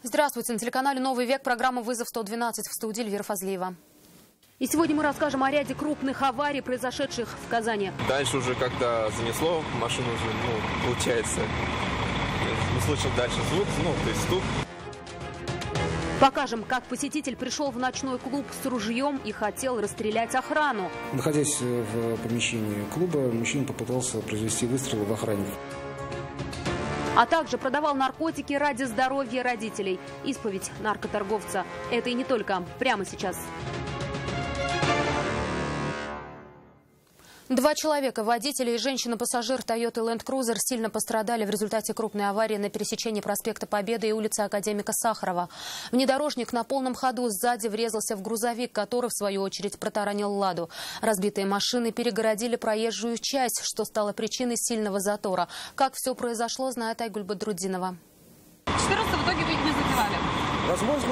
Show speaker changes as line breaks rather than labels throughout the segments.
Здравствуйте. На телеканале «Новый век» программа «Вызов 112», в студии Эльвира Фазлиева. И сегодня мы расскажем о ряде крупных аварий, произошедших в Казани.
Дальше уже, когда занесло, машину уже, получается, услышал дальше звук, то есть стук.
Покажем, как посетитель пришел в ночной клуб с ружьем и хотел расстрелять охрану.
Находясь в помещении клуба, мужчина попытался произвести выстрелы в охранников.
А также продавал наркотики ради здоровья родителей. Исповедь наркоторговца. Это и не только. Прямо сейчас. 2 человека, водитель и женщина-пассажир Toyota Land Cruiser, сильно пострадали в результате крупной аварии на пересечении проспекта Победы и улицы Академика Сахарова. Внедорожник на полном ходу сзади врезался в грузовик, который, в свою очередь, протаранил «Ладу». Разбитые машины перегородили проезжую часть, что стало причиной сильного затора. Как все произошло, знает Айгуль Бадрудинова.
14 в итоге вы не задевали?
Возможно,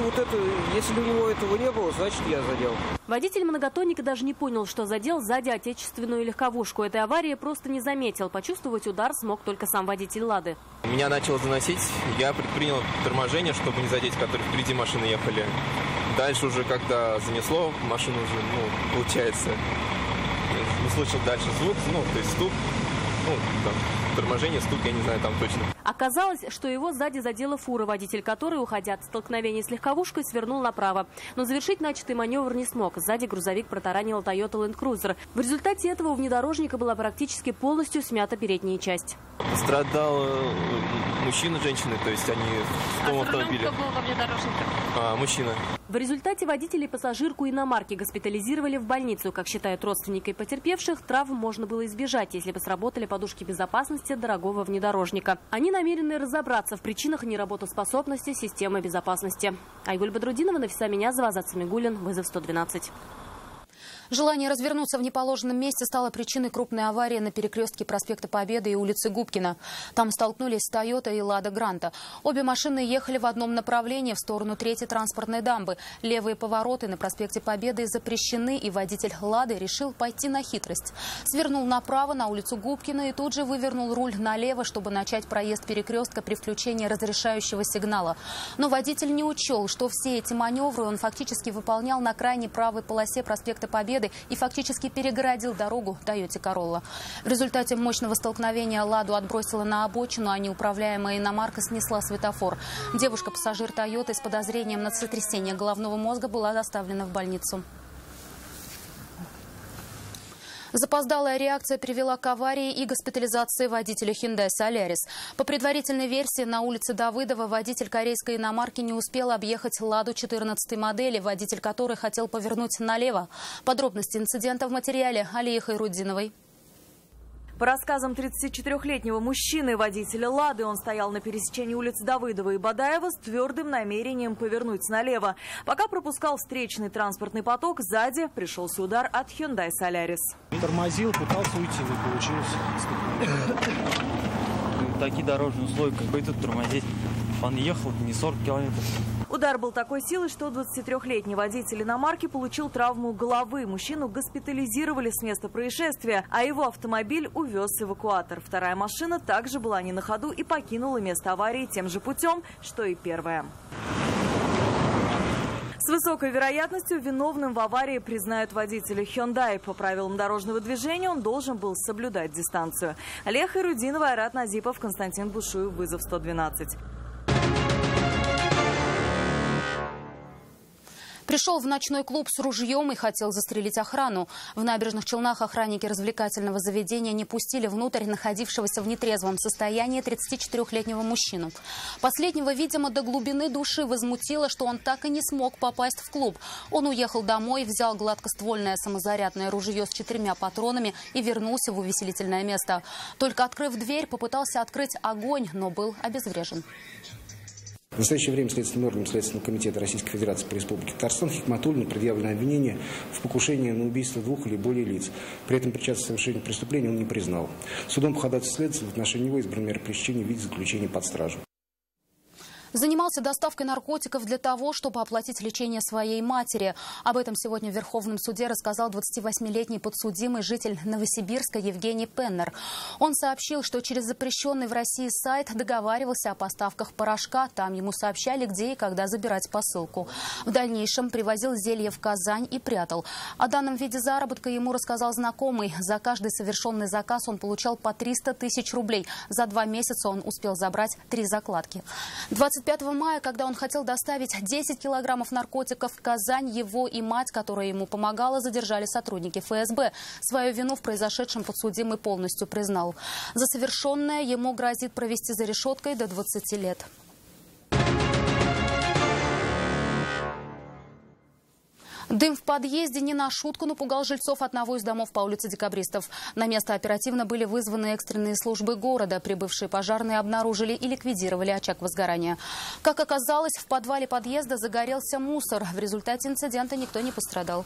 если у него этого не было, значит, я задел.
Водитель многотонника даже не понял, что задел сзади отечественную легковушку. Этой аварии просто не заметил. Почувствовать удар смог только сам водитель «Лады».
Меня начало заносить, я предпринял торможение, чтобы не задеть, которые впереди машины ехали. Дальше уже, когда занесло, машину уже, получается, услышал дальше звук, то есть стук, торможение, стук, я не знаю, там точно.
Оказалось, что его сзади задела фура, водитель которой, уходя от столкновения с легковушкой, свернул направо. Но завершить начатый маневр не смог. Сзади грузовик протаранил Toyota Land Cruiser. В результате этого у внедорожника была практически полностью смята передняя часть.
Пострадал мужчина, женщина, то есть они в том автомобиле.
Кто был во внедорожнике?
Мужчина.
В результате водитель и пассажирку иномарки госпитализировали в больницу. Как считают родственники потерпевших, травм можно было избежать, если бы сработали подушки безопасности дорогого внедорожника. Они намерены разобраться в причинах неработоспособности системы безопасности. Айгуль Бадрудинова, Нафиса Минязова, Азат Самигуллин, Вызов 112. Желание развернуться в неположенном месте стало причиной крупной аварии на перекрестке проспекта Победы и улицы Губкина. Там столкнулись «Тойота» и «Лада Гранта». Обе машины ехали в одном направлении, в сторону 3-й транспортной дамбы. Левые повороты на проспекте Победы запрещены, и водитель «Лады» решил пойти на хитрость. Свернул направо на улицу Губкина и тут же вывернул руль налево, чтобы начать проезд перекрестка при включении разрешающего сигнала. Но водитель не учел, что все эти маневры он фактически выполнял на крайней правой полосе проспекта Победы и фактически перегородил дорогу Toyota Corolla. В результате мощного столкновения «Ладу» отбросила на обочину, а неуправляемая иномарка снесла светофор. Девушка-пассажир «Тойоты» с подозрением на сотрясение головного мозга была доставлена в больницу. Запоздалая реакция привела к аварии и госпитализации водителя Hyundai Solaris. По предварительной версии, на улице Давыдова водитель корейской иномарки не успел объехать «Ладу» 14-й модели, водитель которой хотел повернуть налево. Подробности инцидента в материале Алии Хайруддиновой.
По рассказам 34-летнего мужчины, водителя «Лады», он стоял на пересечении улиц Давыдова и Бадаева с твердым намерением повернуть налево. Пока пропускал встречный транспортный поток, сзади пришелся удар от Hyundai Solaris.
Тормозил, пытался уйти, не получилось.
Такие дорожные условия, какой тут тормозить? Он ехал не 40 километров.
Удар был такой силы, что 23-летний водитель иномарки получил травму головы. Мужчину госпитализировали с места происшествия, а его автомобиль увез эвакуатор. Вторая машина также была не на ходу и покинула место аварии тем же путем, что и первая. С высокой вероятностью виновным в аварии признают водителя Hyundai. По правилам дорожного движения он должен был соблюдать дистанцию. Алия Хайруддинова, Айрат Назипов, Константин Бушуев, Вызов 112.
Пришел в ночной клуб с ружьем и хотел застрелить охрану. В Набережных Челнах охранники развлекательного заведения не пустили внутрь находившегося в нетрезвом состоянии 34-летнего мужчину. Последнего, видимо, до глубины души возмутило, что он так и не смог попасть в клуб. Он уехал домой, взял гладкоствольное самозарядное ружье с 4 патронами и вернулся в увеселительное место. Только открыв дверь, попытался открыть огонь, но был обезврежен.
В настоящее время следственным органом Следственного комитета Российской Федерации по Республике Татарстан Хикматуллину предъявлено обвинение в покушении на убийство 2 или более лиц. При этом причастность к совершению преступления он не признал. Судом по ходатайству следствия в отношении него избран мера пресечения в виде заключения под стражу.
Занимался доставкой наркотиков для того, чтобы оплатить лечение своей матери. Об этом сегодня в Верховном суде рассказал 28-летний подсудимый житель Новосибирска Евгений Пеннер. Он сообщил, что через запрещенный в России сайт договаривался о поставках порошка. Там ему сообщали, где и когда забирать посылку. В дальнейшем привозил зелье в Казань и прятал. О данном виде заработка ему рассказал знакомый. За каждый совершенный заказ он получал по 300 тысяч рублей. За 2 месяца он успел забрать 3 закладки. 25 мая, когда он хотел доставить 10 килограммов наркотиков в Казань, его и мать, которая ему помогала, задержали сотрудники ФСБ. Свою вину в произошедшем подсудимый полностью признал. За совершенное ему грозит провести за решеткой до 20 лет. Дым в подъезде не на шутку напугал жильцов одного из домов по улице Декабристов. На место оперативно были вызваны экстренные службы города. Прибывшие пожарные обнаружили и ликвидировали очаг возгорания. Как оказалось, в подвале подъезда загорелся мусор. В результате инцидента никто не пострадал.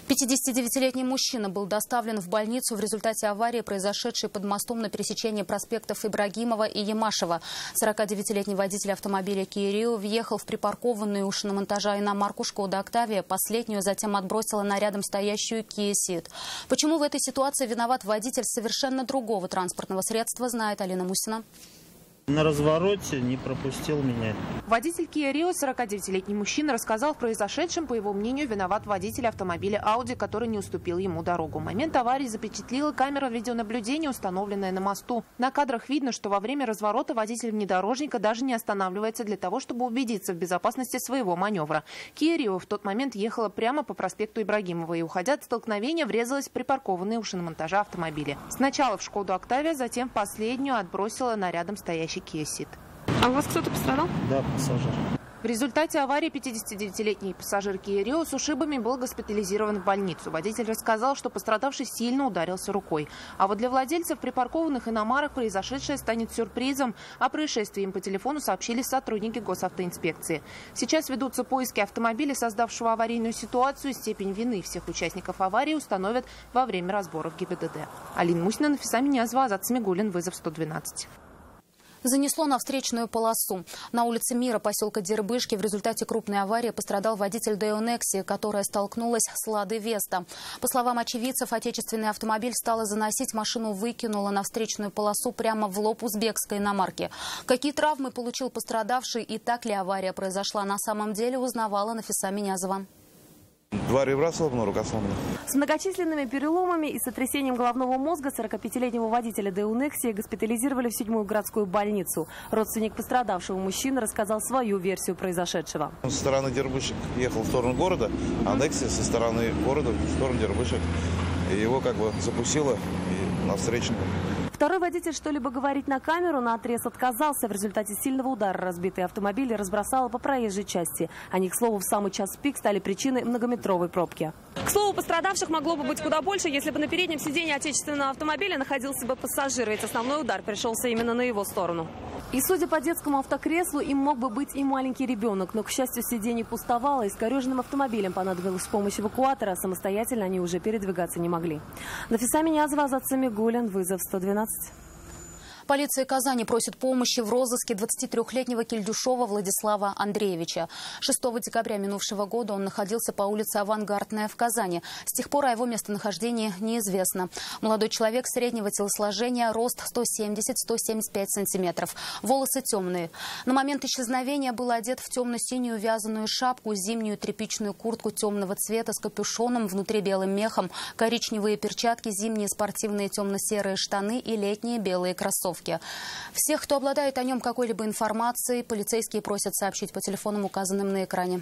59-летний мужчина был доставлен в больницу в результате аварии, произошедшей под мостом на пересечении проспектов Ибрагимова и Ямашева. 49-летний водитель автомобиля Kia Rio въехал в припаркованную у шиномонтажа иномарку «Шкода Октавия». Последнюю затем отбросила на рядом стоящую Kia Ceed. Почему в этой ситуации виноват водитель совершенно другого транспортного средства, знает Алина Мусина.
На развороте не пропустил меня.
Водитель Kia Rio, 49-летний мужчина, рассказал в произошедшем. По его мнению, виноват водитель автомобиля Audi, который не уступил ему дорогу. Момент аварии запечатлела камера видеонаблюдения, установленная на мосту. На кадрах видно, что во время разворота водитель внедорожника даже не останавливается для того, чтобы убедиться в безопасности своего маневра. Kia Rio в тот момент ехала прямо по проспекту Ибрагимова и, уходя от столкновения, врезалась в припаркованные у шиномонтажа автомобили. Сначала в Шкоду Октавия, затем последнюю отбросила на рядом стоящий Kia Ceed.
А у вас кто-то пострадал?
Да, пассажир.
В результате аварии 59-летний пассажир Kia Rio с ушибами был госпитализирован в больницу. Водитель рассказал, что пострадавший сильно ударился рукой. А вот для владельцев припаркованных иномарок произошедшее станет сюрпризом. О происшествии им по телефону сообщили сотрудники госавтоинспекции. Сейчас ведутся поиски автомобиля, создавшего аварийную ситуацию. Степень вины всех участников аварии установят во время разборов ГИБДД. Алина Мусина, Нафиса Минязова, Азат Самигуллин, вызов 112.
Занесло на встречную полосу. На улице Мира поселка Дербышки в результате крупной аварии пострадал водитель Део Некси, которая столкнулась с Ладой Веста. По словам очевидцев, отечественный автомобиль стала заносить, машину выкинула на встречную полосу прямо в лоб узбекской иномарки. Какие травмы получил пострадавший и так ли авария произошла на самом деле, узнавала Нафиса Минязова.
2 ребра сломано, рука сломана.
С многочисленными переломами и сотрясением головного мозга 45-летнего водителя Део Некси госпитализировали в 7-ю городскую больницу. Родственник пострадавшего мужчины рассказал свою версию произошедшего.
Он со стороны Дербышек ехал в сторону города, а Некси со стороны города в сторону Дербышек. И его как бы запустило на встречную.
Второй водитель что-либо говорить на камеру наотрез отказался. В результате сильного удара разбитый автомобиль разбросало по проезжей части. Они, к слову, в самый час пик стали причиной многометровой пробки.
К слову, пострадавших могло бы быть куда больше, если бы на переднем сиденье отечественного автомобиля находился бы пассажир, ведь основной удар пришелся именно на его сторону.
И судя по детскому автокреслу, им мог бы быть и маленький ребенок. Но, к счастью, сиденье пустовало, и искореженным автомобилем понадобилась помощь эвакуатора. Самостоятельно они уже передвигаться не могли. Нафиса Минязова, Азат Самигуллин, вызов 112.
Полиция Казани просит помощи в розыске 23-летнего Кильдюшова Владислава Андреевича. 6 декабря минувшего года он находился по улице Авангардная в Казани. С тех пор о его местонахождении неизвестно. Молодой человек среднего телосложения, рост 170-175 сантиметров. Волосы темные. На момент исчезновения был одет в темно-синюю вязаную шапку, зимнюю тряпичную куртку темного цвета с капюшоном, внутри белым мехом, коричневые перчатки, зимние спортивные темно-серые штаны и летние белые кроссовки. Всех, кто обладает о нем какой-либо информацией, полицейские просят сообщить по телефонам, указанным на экране.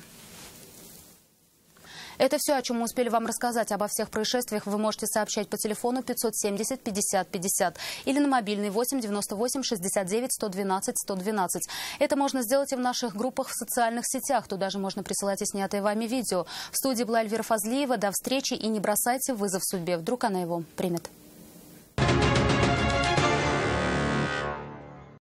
Это все, о чем мы успели вам рассказать. Обо всех происшествиях вы можете сообщать по телефону 570 50 50 или на мобильный 8 98 69 112 112. Это можно сделать и в наших группах в социальных сетях. Туда же можно присылать и снятые вами видео. В студии была Эльвира Фазлиева. До встречи и не бросайте вызов судьбе. Вдруг она его примет.